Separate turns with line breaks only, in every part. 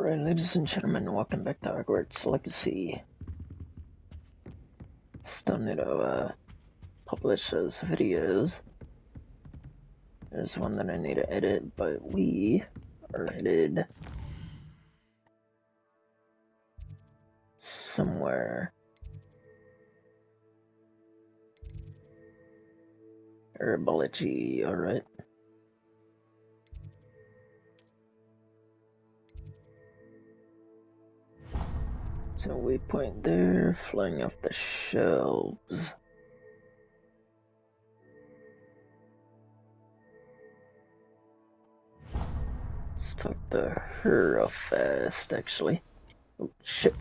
Alright, ladies and gentlemen, welcome back to Hogwarts Legacy. Still need to publish those videos. There's one that I need to edit, but we are headed somewhere. Herbology, alright. So waypoint there, flying off the shelves. Let's talk to her real fast, actually. Oh, shit.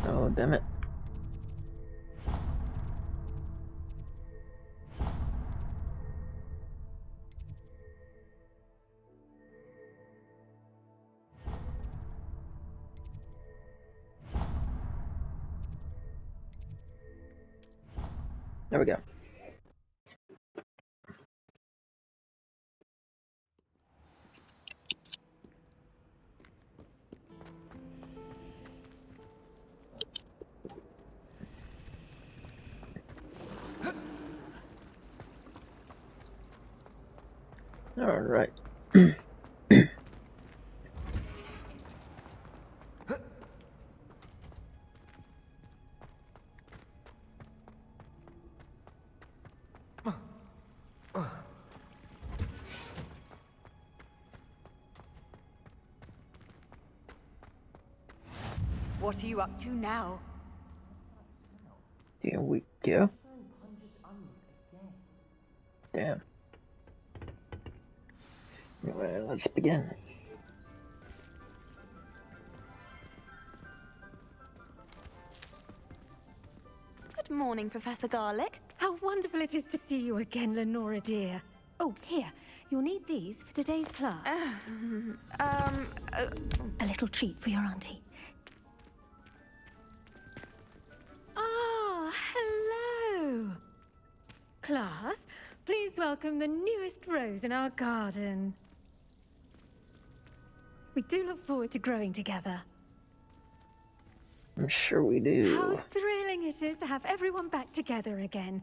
Oh, damn it. There we go. All right.
What are you up to now?
Here we go. Damn. Anyway, let's begin.
Good morning, Professor Garlic.
How wonderful it is to see you again, Lenora dear. Oh, here. You'll need these for today's class. A little treat for your auntie. Ah, hello. Class, please welcome the newest rose in our garden. We do look forward to growing together.
I'm sure we do.
How thrilling it is to have everyone back together again.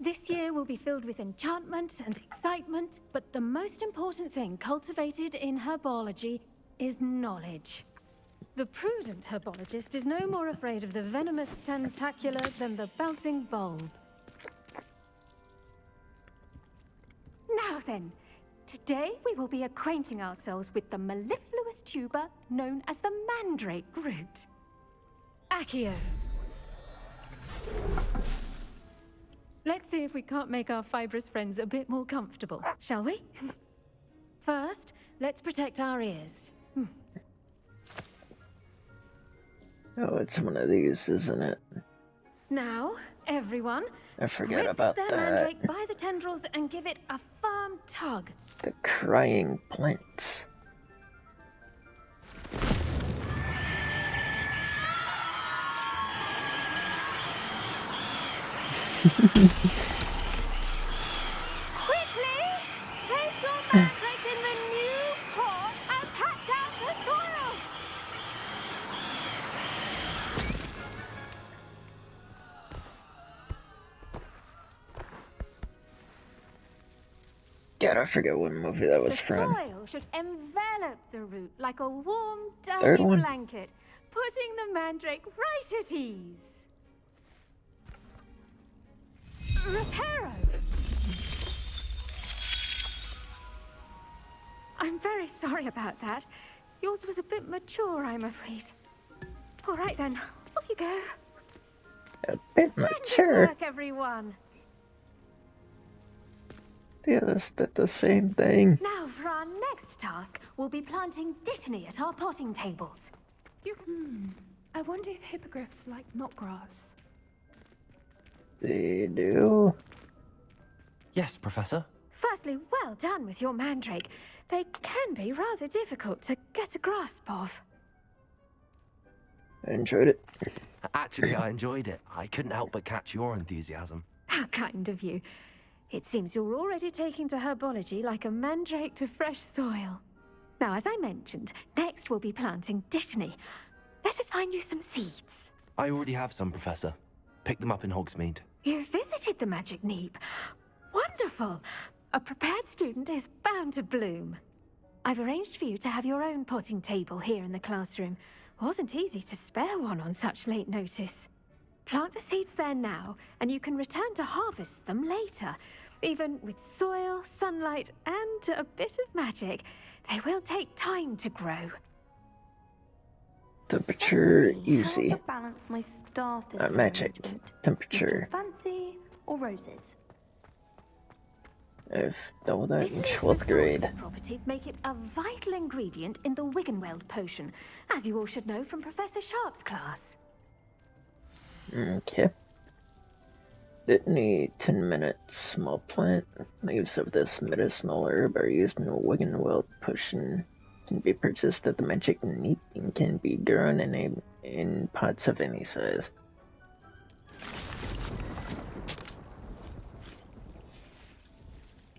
This year will be filled with enchantment and excitement, but the most important thing cultivated in herbology is knowledge. The prudent herbologist is no more afraid of the venomous tentacular than the bouncing bulb. Now then, today we will be acquainting ourselves with the mellifluous tuber known as the mandrake root. Accio. Let's see if we can't make our fibrous friends a bit more comfortable, shall we? First, let's protect our ears.
Oh, it's one of these, isn't it?
Now, everyone,
I forget
grip
about
the
that.
mandrake by the tendrils and give it a firm tug.
The crying plants.
Quickly, place your mandrake in the new pot and pat down the soil.
God, I forget what movie that was
The
from.
soil should envelop the root like a warm, dirty
Third one?
blanket, putting the mandrake right at ease. Reparo! I'm very sorry about that. Yours was a bit mature, I'm afraid. All right then, off you go.
A bit
Splendid
mature.
work, everyone.
Yeah, this did the same thing.
Now for our next task, we'll be planting dittany at our potting tables.
I wonder if hippogriffs like knotgrass.
They do.
Yes, Professor.
Firstly, well done with your mandrake. They can be rather difficult to get a grasp of.
I enjoyed it.
Actually, I enjoyed it. I couldn't help but catch your enthusiasm.
How kind of you. It seems you're already taking to herbology like a mandrake to fresh soil. Now, as I mentioned, next we'll be planting dittany. Let us find you some seeds.
I already have some, Professor. Picked them up in Hogsmeade.
You visited the Magic Neep. Wonderful! A prepared student is bound to bloom. I've arranged for you to have your own potting table here in the classroom. Wasn't easy to spare one on such late notice. Plant the seeds there now, and you can return to harvest them later. Even with soil, sunlight, and a bit of magic, they will take time to grow.
Temperature,
Let's see
easy.
How to balance my staff this
Magic.
arrangement.
Temperature.
Mrs. Fancy or roses?
If double that and
Dittany's
12th grade.
restorative properties make it a vital ingredient in the Wiggenweld potion, as you all should know from Professor Sharp's class.
Okay. Dittany 10 minutes. Small plant. Leaves of this medicinal herb are used in a Wiggenweld potion. Can be purchased at the Magic Neep and can be grown in pots of any size.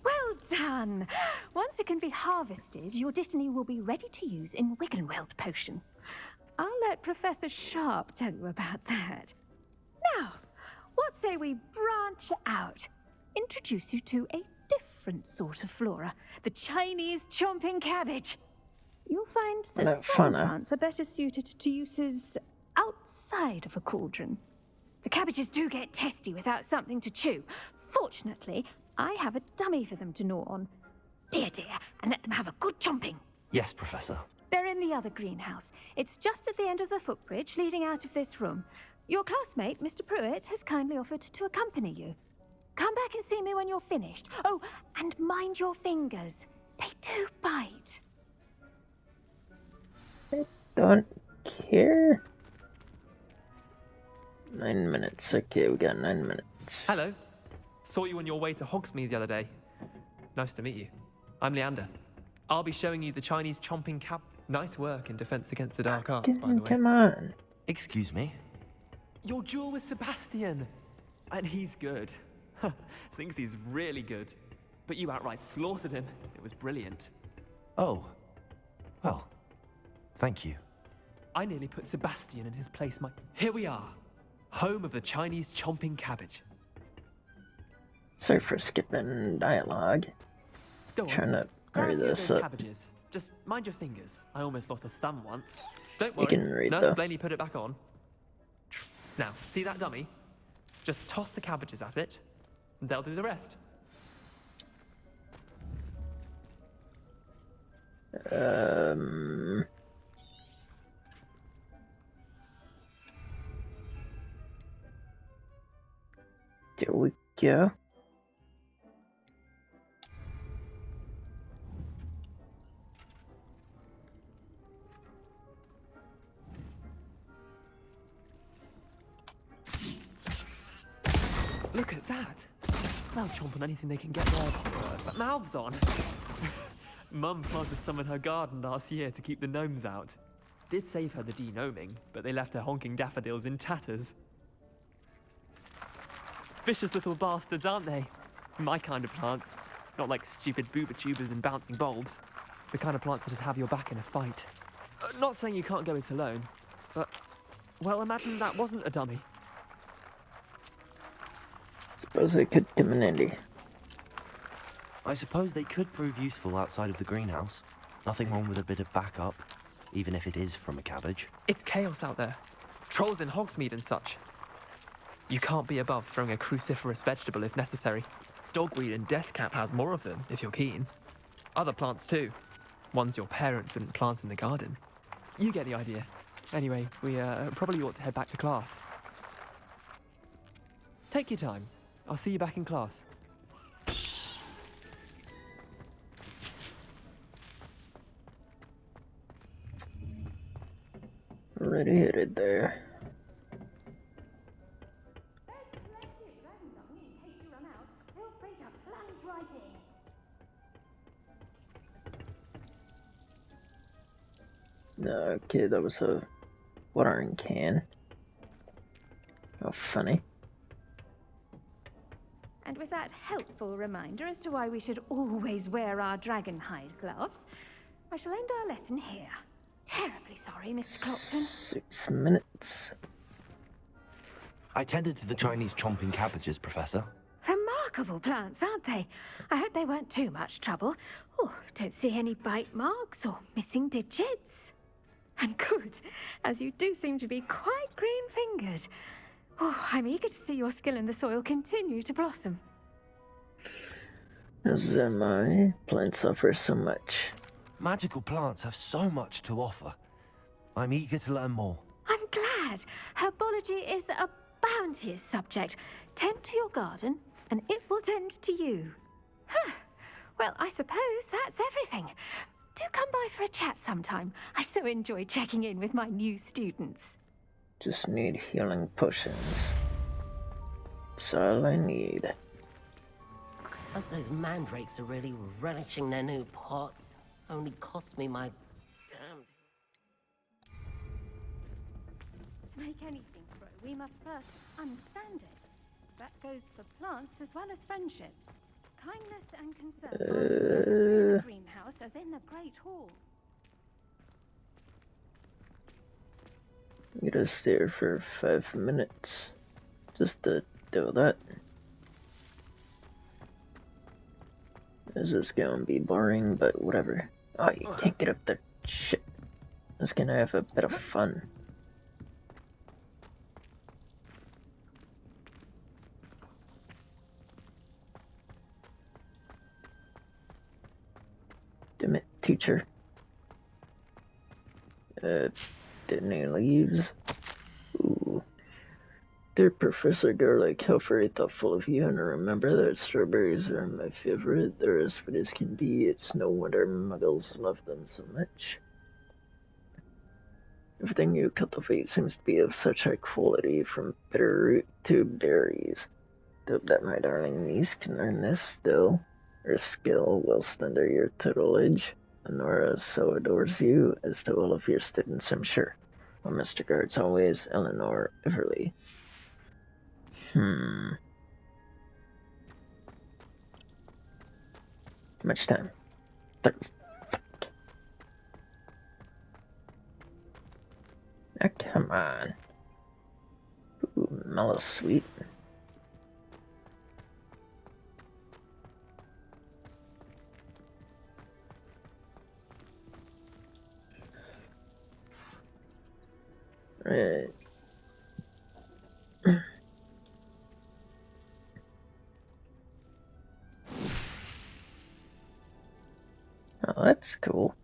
Well done! Once it can be harvested, your Dittany will be ready to use in Wiggenweld potion. I'll let Professor Sharp tell you about that. Now, what say we branch out? Introduce you to a different sort of flora, the Chinese chomping cabbage. You'll find that
Not
some
funny.
plants are better suited to uses outside of a cauldron. The cabbages do get testy without something to chew. Fortunately, I have a dummy for them to gnaw on. Be a dear and let them have a good chomping.
Yes, Professor.
They're in the other greenhouse. It's just at the end of the footbridge leading out of this room. Your classmate, Mr. Pruitt, has kindly offered to accompany you. Come back and see me when you're finished. Oh, and mind your fingers. They do bite.
Don't care. 9 minutes. Okay, we got 9 minutes.
Hello. Saw you on your way to Hogsmeade the other day. Nice to meet you. I'm Leander. I'll be showing you the Chinese chomping cab. Nice work in Defense Against the Dark Arts, by the way.
Come on.
Excuse me?
Your duel with Sebastian. And he's good. Thinks he's really good. But you outright slaughtered him. It was brilliant.
Oh. Well, thank you.
I nearly put Sebastian in his place. Here we are. Home of the Chinese chomping cabbage.
Sorry for skipping dialogue.
Go on.
Trying to
Grab a
hurry
few of
this
those
up.
cabbages. Just mind your fingers. I almost lost a thumb once. Don't
You
worry.
can read
Nurse
though.
Blaney put it back on. Now, see that dummy? Just toss the cabbages at it, and they'll do the rest.
There we go.
Look at that. They'll chomp on anything they can get their mouths on. Mum planted some in her garden last year to keep the gnomes out. Did save her the de-gnoming, but they left her honking daffodils in tatters. Vicious little bastards, aren't they? My kind of plants. Not like stupid booba tubers and bouncing bulbs. The kind of plants that'd have your back in a fight. Not saying you can't go it alone, but... Well, imagine that wasn't a dummy.
Suppose it could come in handy.
I suppose they could prove useful outside of the greenhouse. Nothing wrong with a bit of backup, even if it is from a cabbage.
It's chaos out there. Trolls in Hogsmeade and such. You can't be above throwing a cruciferous vegetable if necessary. Dogweed and deathcap has more of them, if you're keen. Other plants too. Ones your parents wouldn't plant in the garden. You get the idea. Anyway, we probably ought to head back to class. Take your time. I'll see you back in class.
Already headed there. Okay, that was a watering can. How funny.
And with that helpful reminder as to why we should always wear our dragon hide gloves, I shall end our lesson here. Terribly sorry, Mr. Clopton.
6 minutes.
I tended to the Chinese chomping cabbages, Professor.
Remarkable plants, aren't they? I hope they weren't too much trouble. Oh, don't see any bite marks or missing digits. And good, as you do seem to be quite green-fingered. Oh, I'm eager to see your skill in the soil continue to blossom.
As am I. Plants offer so much.
Magical plants have so much to offer. I'm eager to learn more.
I'm glad. Herbology is a bounteous subject. Tend to your garden, and it will tend to you. Huh. Well, I suppose that's everything. Do come by for a chat sometime. I so enjoy checking in with my new students.
Just need healing potions. That's all I need.
Hope those mandrakes are really relishing their new pots. Only cost me my damned...
To make anything grow, we must first understand it. That goes for plants as well as friendships. Kindness and concern are as necessary in the greenhouse as in the Great Hall.
I'm gonna stay here for 5 minutes. Just to do that. This is gonna be boring, but whatever. Oh, you can't get up there. Shit. I was gonna have a bit of fun. Damn it, teacher. Didn't he leaves? Ooh. Dear Professor Garlic, how very thoughtful of you, and remember that strawberries are my favorite. They're as sweet as can be. It's no wonder muggles love them so much. Everything you cultivate seems to be of such high quality, from bitter root to berries. Hope that my darling niece can learn this still. Her skill whilst under your tutelage. Honora so adores you, as do all of your students, I'm sure. Well, Mr. Guards always, Eleanor Everly. How much time? 30. Ah, come on. Ooh, mellow sweet. Right. Oh, that's cool.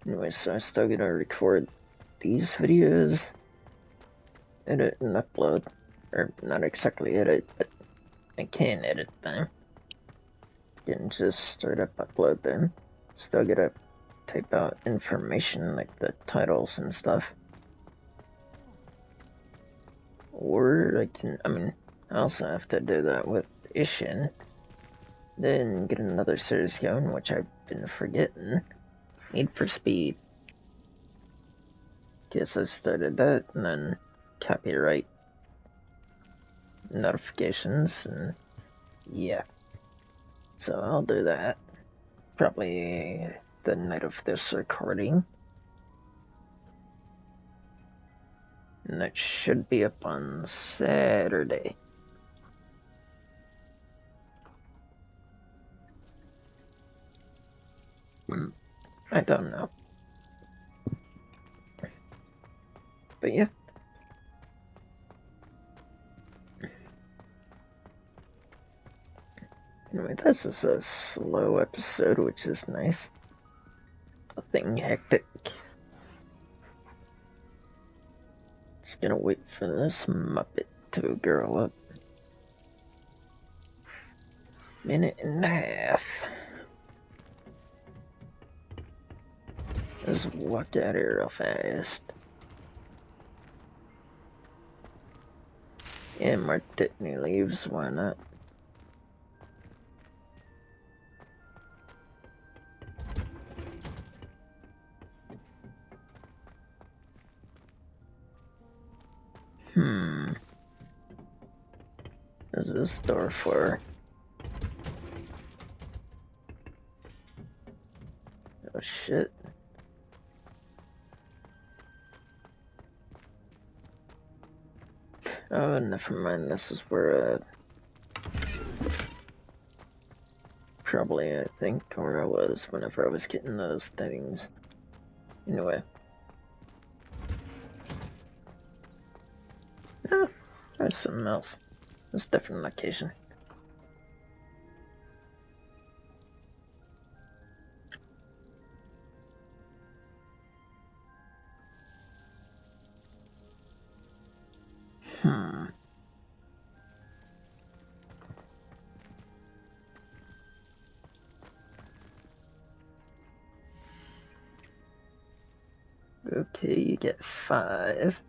Anyway, so I still gotta record these videos, edit and upload. Or not exactly edit, but I can edit them. Can just straight up upload them. Still gotta type out information like the titles and stuff. Or I also have to do that with Ishin. Then get another series going, which I've been forgetting. Need for Speed. Guess I started that, and then copyright notifications, and yeah. So I'll do that. Probably the night of this recording. And that should be up on Saturday. I don't know. But yeah. Anyway, this is a slow episode, which is nice. Nothing hectic. Just gonna wait for this Muppet to grow up. Minute and a half. Just walk out here real fast. Yeah, Mark Dittany leaves, why not? is this door for? Oh shit. Oh, never mind. This is where, probably, I think, where I was whenever I was getting those things. Anyway. Oh, there's something else. It's a different location. Okay, you get 5.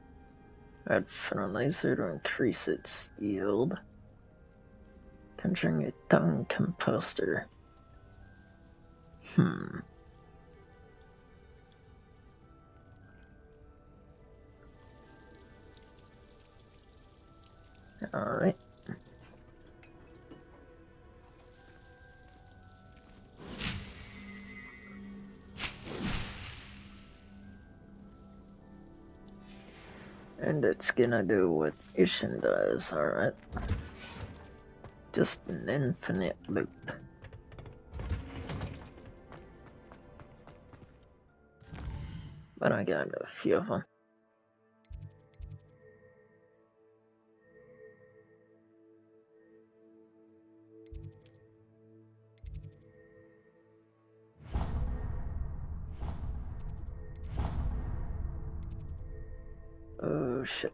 Add fertilizer to increase its yield. Conjuring a dung composter. Alright. And it's gonna do what Ishin does, alright? Just an infinite loop. But I got a few of them. Oh shit.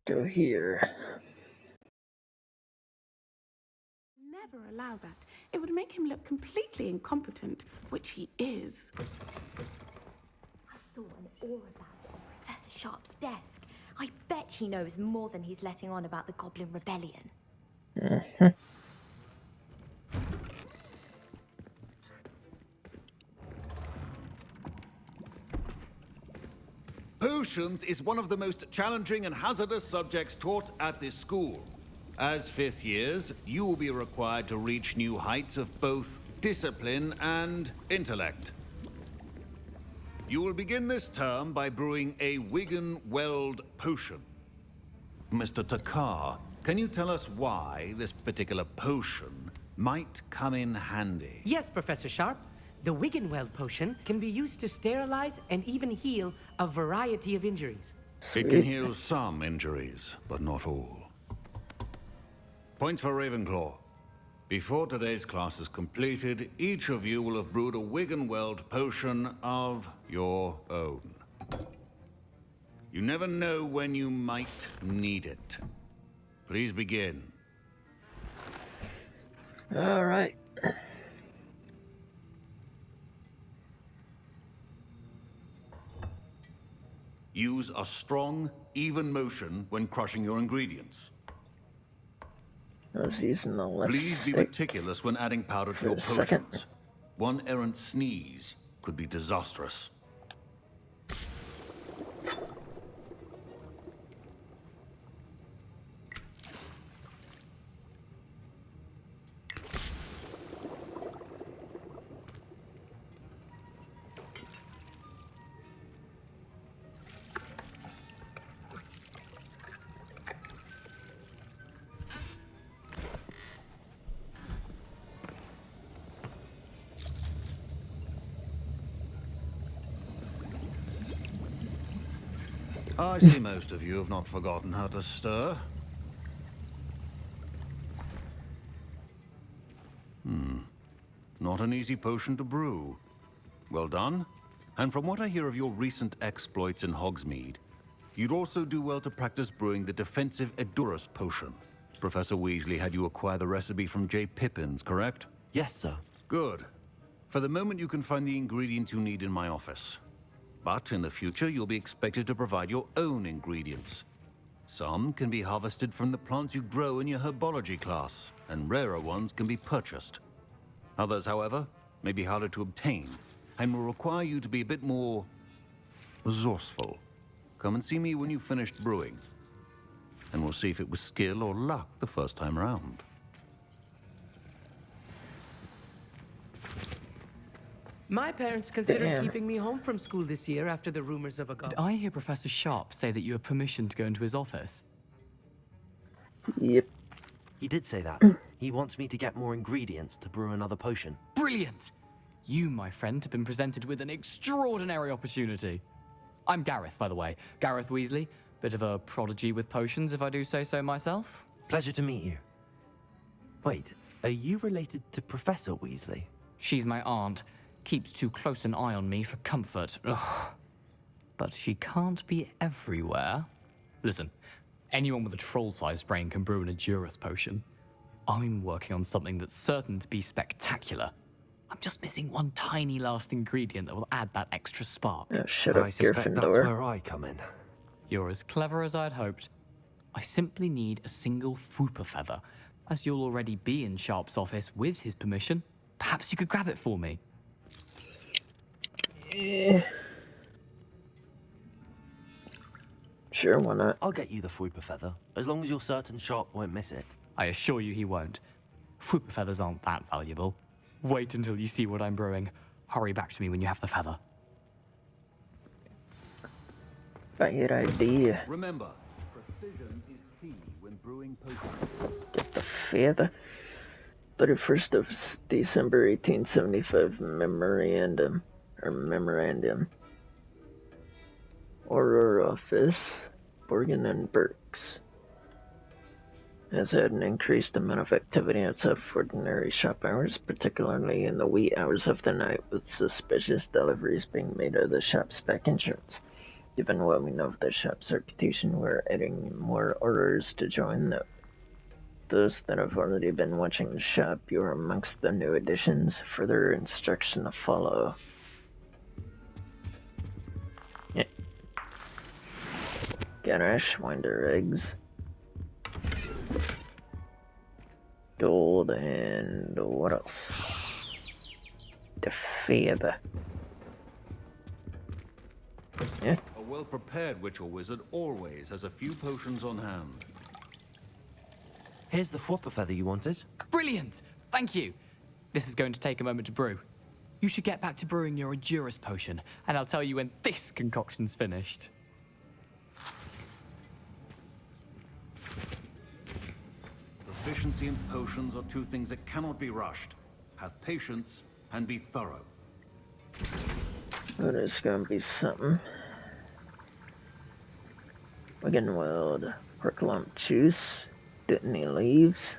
Go here.
Never allow that. It would make him look completely incompetent, which he is.
I saw an aura badge on Professor Sharp's desk. I bet he knows more than he's letting on about the Goblin Rebellion.
Potions is one of the most challenging and hazardous subjects taught at this school. As 5th years, you will be required to reach new heights of both discipline and intellect. You will begin this term by brewing a Wigan Weld potion. Mr. Takar, can you tell us why this particular potion might come in handy?
Yes, Professor Sharp. The Wiggenweld potion can be used to sterilize and even heal a variety of injuries.
It can heal some injuries, but not all. Points for Ravenclaw. Before today's class is completed, each of you will have brewed a Wiggenweld potion of your own. You never know when you might need it. Please begin.
All right.
Use a strong, even motion when crushing your ingredients.
I was using the left
Please be
stick.
meticulous when adding powder to
For
your
a second.
potions. One errant sneeze could be disastrous. I see most of you have not forgotten how to stir. Not an easy potion to brew. Well done. And from what I hear of your recent exploits in Hogsmeade, you'd also do well to practice brewing the defensive Edurus potion. Professor Weasley had you acquire the recipe from J. Pippins, correct?
Yes, sir.
Good. For the moment, you can find the ingredients you need in my office. But in the future, you'll be expected to provide your own ingredients. Some can be harvested from the plants you grow in your Herbology class, and rarer ones can be purchased. Others, however, may be harder to obtain, and will require you to be a bit more resourceful. Come and see me when you've finished brewing. and we'll see if it was skill or luck the first time around.
My parents considered keeping me home from school this year after the rumors of a
Did I hear Professor Sharp say that you have permission to go into his office?
Yep.
He did say that. He wants me to get more ingredients to brew another potion.
Brilliant! You, my friend, have been presented with an extraordinary opportunity. I'm Gareth, by the way. Gareth Weasley. Bit of a prodigy with potions, if I do say so myself.
Pleasure to meet you. Wait, are you related to Professor Weasley?
She's my aunt. Keeps too close an eye on me for comfort. Ugh. But she can't be everywhere. Listen, anyone with a troll-sized brain can brew an Edurus potion. I'm working on something that's certain to be spectacular. I'm just missing one tiny last ingredient that will add that extra spark.
Oh, shut up,
I suspect that's
Gryffindor.
where I come in.
You're as clever as I'd hoped. I simply need a single Fwooper feather. As you'll already be in Sharp's office with his permission, perhaps you could grab it for me.
Sure, why not?
I'll get you the Fwooper feather, as long as you're certain Sharp won't miss it.
I assure you he won't. Fwooper feathers aren't that valuable. Wait until you see what I'm brewing. Hurry back to me when you have the feather.
Bad idea.
Remember, precision is key when brewing potions.
Get the feather. 31st of December 1875 memorandum. Order office, Borgin and Burks. Has had an increased amount of activity outside of ordinary shop hours, particularly in the wee hours of the night, with suspicious deliveries being made of the shop's back entrance. Given what we know of the shop's reputation, we're adding more orders to join those that have already been watching the shop. You are amongst the new additions. Further instruction to follow. Yeah. Ganache, Winder eggs. Gold and what else? The feather. Yeah.
A well-prepared witch or wizard always has a few potions on hand.
Here's the Fwooper feather you wanted.
Brilliant! Thank you! This is going to take a moment to brew. You should get back to brewing your Edurus potion, and I'll tell you when this concoction's finished.
Proficiency and potions are two things that cannot be rushed. Have patience and be thorough.
Oh, there's gonna be something. Wild pork lump juice. Dittany leaves.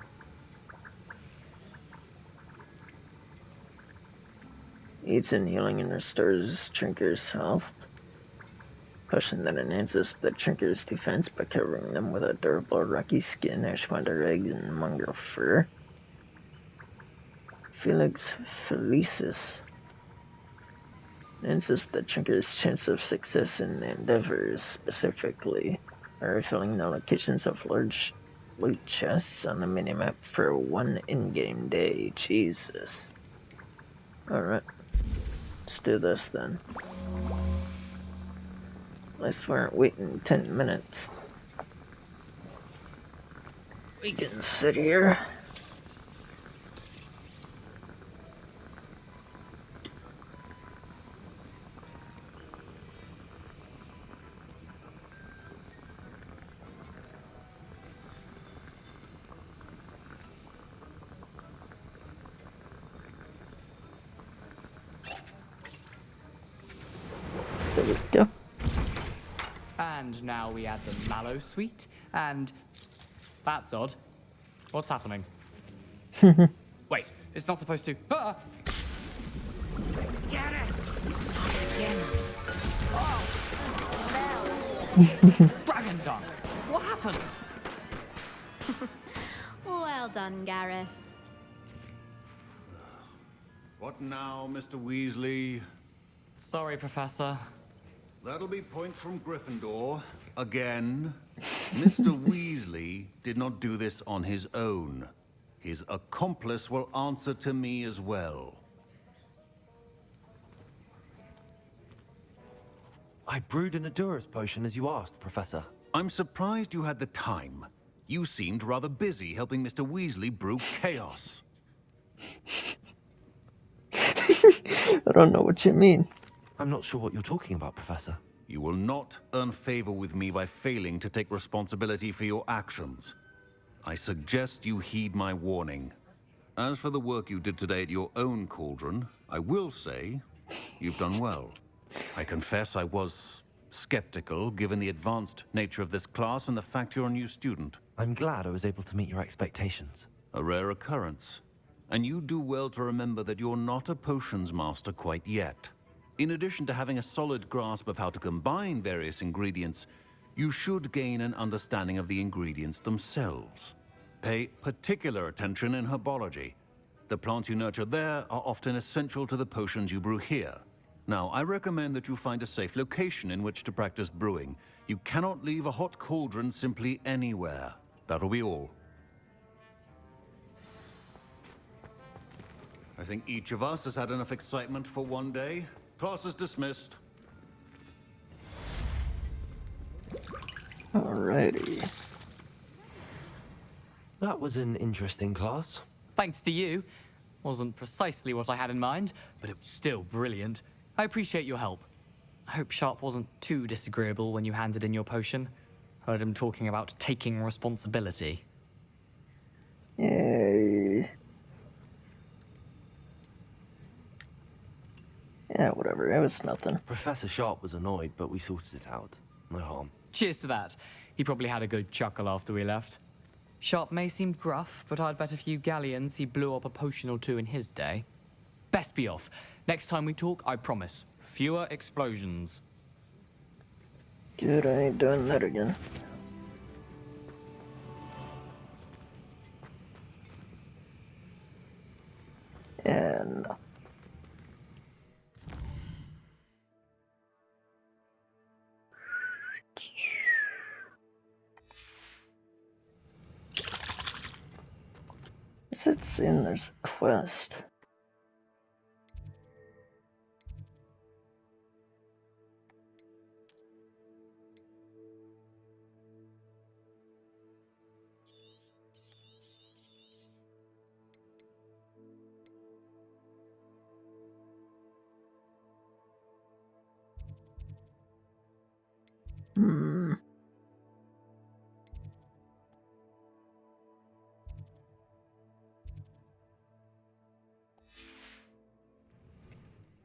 Aids in healing and restores drinker's health. Potion that enhances the drinker's defense by covering them with a durable rocky skin, ashwander egg, and mongrel fur. Felix Felicis enhances the drinker's chance of success in endeavors, specifically by refilling the locations of large loot chests on the minimap for one in-game day. Jesus. Alright. Let's do this then. At least we aren't waiting 10 minutes. We can sit here. There we go.
And now we add the mallow sweet, and... That's odd. What's happening? Wait, it's not supposed to... Ah!
Get it!
Dragon Dunk! What happened?
Well done, Gareth.
What now, Mr. Weasley?
Sorry, Professor.
That'll be point from Gryffindor. Again. Mr. Weasley did not do this on his own. His accomplice will answer to me as well.
I brewed an Edurus potion as you asked, Professor.
I'm surprised you had the time. You seemed rather busy helping Mr. Weasley brew chaos.
I don't know what you mean.
I'm not sure what you're talking about, Professor.
You will not earn favor with me by failing to take responsibility for your actions. I suggest you heed my warning. As for the work you did today at your own cauldron, I will say you've done well. I confess I was skeptical, given the advanced nature of this class and the fact you're a new student.
I'm glad I was able to meet your expectations.
A rare occurrence. And you do well to remember that you're not a potions master quite yet. In addition to having a solid grasp of how to combine various ingredients, you should gain an understanding of the ingredients themselves. Pay particular attention in herbology. The plants you nurture there are often essential to the potions you brew here. Now, I recommend that you find a safe location in which to practice brewing. You cannot leave a hot cauldron simply anywhere. That'll be all. I think each of us has had enough excitement for one day. Class is dismissed.
Alrighty.
That was an interesting class.
Thanks to you. Wasn't precisely what I had in mind, but it was still brilliant. I appreciate your help. I hope Sharp wasn't too disagreeable when you handed in your potion. Heard him talking about taking responsibility.
Yay. Yeah, whatever. It was nothing.
Professor Sharp was annoyed, but we sorted it out. No harm.
Cheers to that. He probably had a good chuckle after we left. Sharp may seem gruff, but I'd bet a few galleons he blew up a potion or two in his day. Best be off. Next time we talk, I promise. Fewer explosions.
Good, I ain't doing that again. And... it's in there's a quest.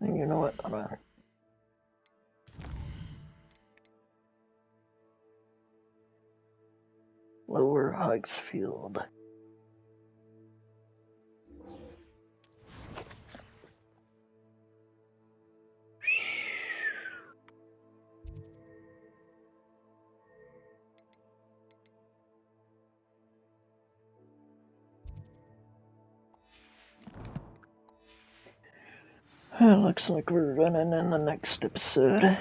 And you know what? Hold on. Lower Hogsfield. Looks like we're running in the next episode.
I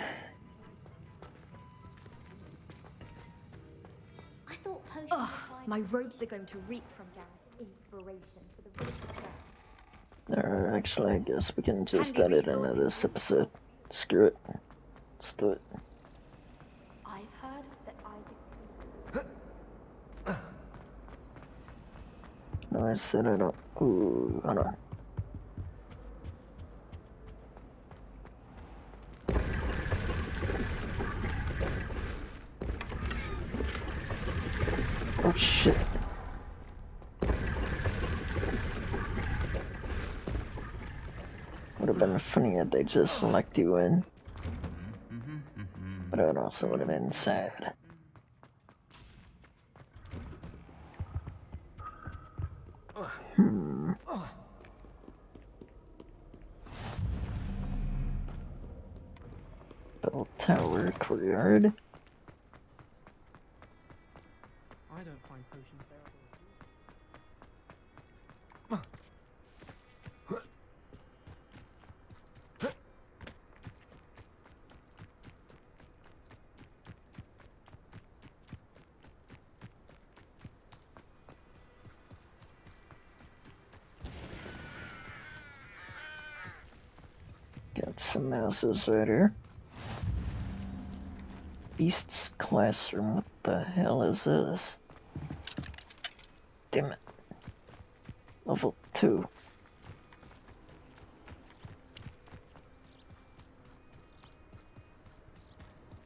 thought potions. My robes are going to reek from Gareth's inspiration for the Witchcraft.
Actually, I guess we can just edit into this episode. Screw it. Let's do it.
I've heard that
No, I said I don't. Ooh, hold on. Oh shit. Would have been funny if they just locked you in. But it also would have been sad. Bell Tower Courtyard.
I don't find potions there.
Got some mouses right here. Beast's classroom. What the hell is this? Damn it. Level 2.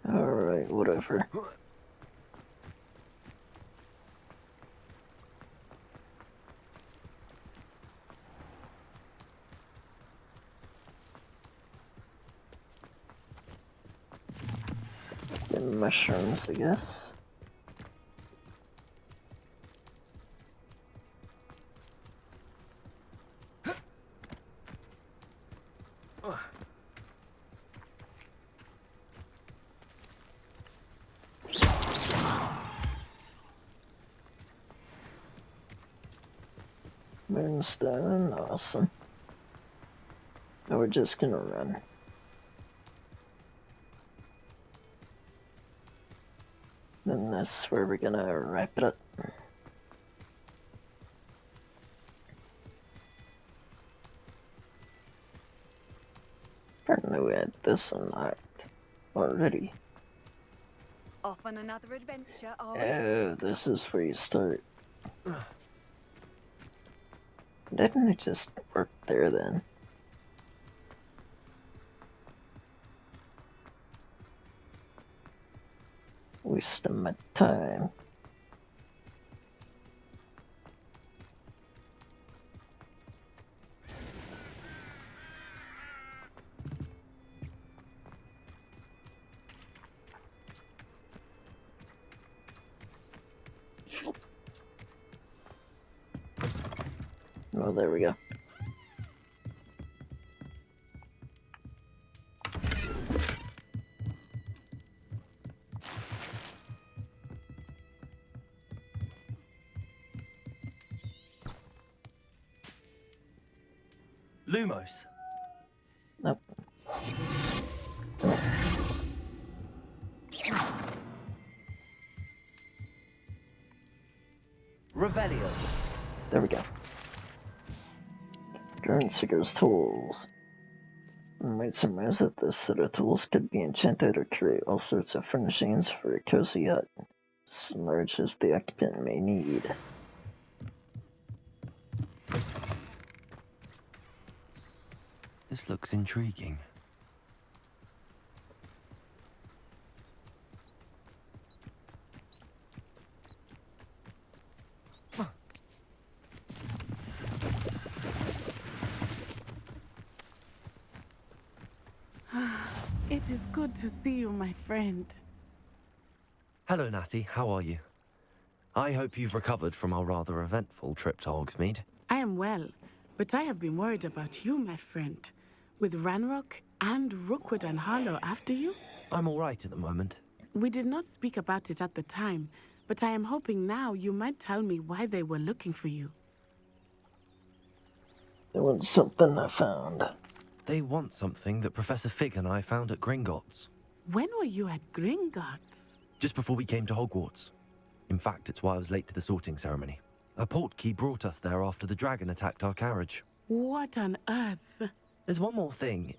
Alright, whatever. Getting mushrooms, I guess. Moonstone, awesome. Now we're just gonna run. And that's where we're gonna wrap it up. Apparently we had this unlocked already.
Off on another adventure, are we?
Oh, this is where you start. Didn't it just work there then? Wasting my time. Oh, there we go.
Lumos.
Nope.
Revelio.
There we go. Drone Seeker's tools. You might surmise that this set of tools could be enchanted or create all sorts of furnishings for a cozy hut, as large as the occupant may need.
This looks intriguing.
It is good to see you, my friend.
Hello, Natty. How are you? I hope you've recovered from our rather eventful trip to Hogsmeade.
I am well, but I have been worried about you, my friend. With Ranrock and Rookwood and Harlow after you?
I'm all right at the moment.
We did not speak about it at the time, but I am hoping now you might tell me why they were looking for you.
There was something I found.
They want something that Professor Fig and I found at Gringotts.
When were you at Gringotts?
Just before we came to Hogwarts. In fact, it's why I was late to the sorting ceremony. A portkey brought us there after the dragon attacked our carriage.
What on earth?
There's one more thing.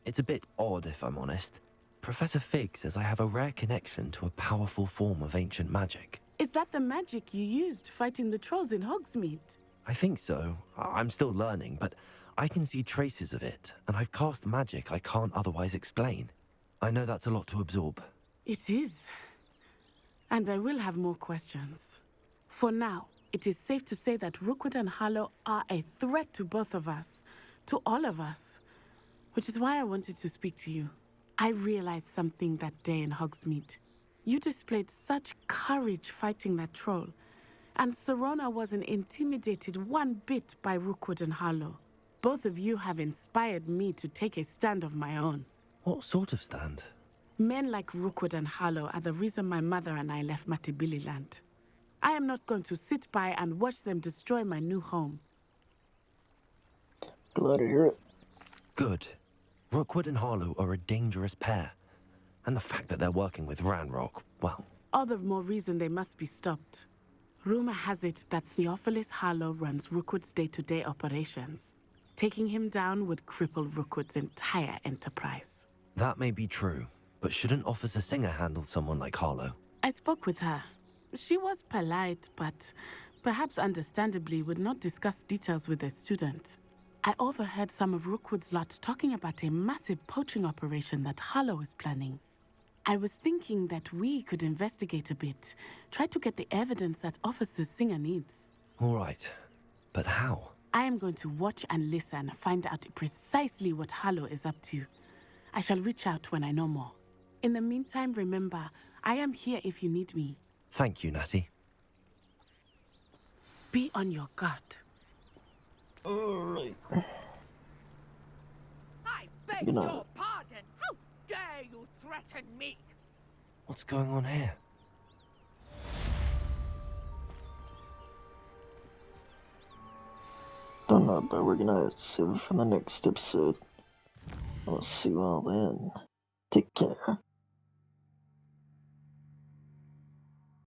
It's a bit odd, if I'm honest. Professor Fig says I have a rare connection to a powerful form of ancient magic.
Is that the magic you used fighting the trolls in Hogsmeade?
I think so. I'm still learning, but I can see traces of it, and I've cast magic I can't otherwise explain. I know that's a lot to absorb.
It is. And I will have more questions. For now, it is safe to say that Rookwood and Harlow are a threat to both of us, to all of us, which is why I wanted to speak to you. I realized something that day in Hogsmeade. You displayed such courage fighting that troll, and Serona wasn't intimidated one bit by Rookwood and Harlow. Both of you have inspired me to take a stand of my own.
What sort of stand?
Men like Rookwood and Harlow are the reason my mother and I left Matibili land. I am not going to sit by and watch them destroy my new home.
Glad to hear it.
Good. Rookwood and Harlow are a dangerous pair. And the fact that they're working with Ranrock, well...
All the more reason they must be stopped. Rumor has it that Theophilus Harlow runs Rookwood's day-to-day operations. Taking him down would cripple Rookwood's entire enterprise.
That may be true, But shouldn't Officer Singer handle someone like Harlow?
I spoke with her. She was polite, but perhaps understandably would not discuss details with a student. I overheard some of Rookwood's lot talking about a massive poaching operation that Harlow is planning. I was thinking that we could investigate a bit, try to get the evidence that Officer Singer needs.
All right, but how?
I am going to watch and listen, find out precisely what Harlow is up to. I shall reach out when I know more. In the meantime, remember, I am here if you need me.
Thank you, Natty.
Be on your guard.
Alright.
I beg your pardon. How dare you threaten me?
What's going on here?
Don't know, but we're gonna save it for the next episode. I'll see you all then. Take care.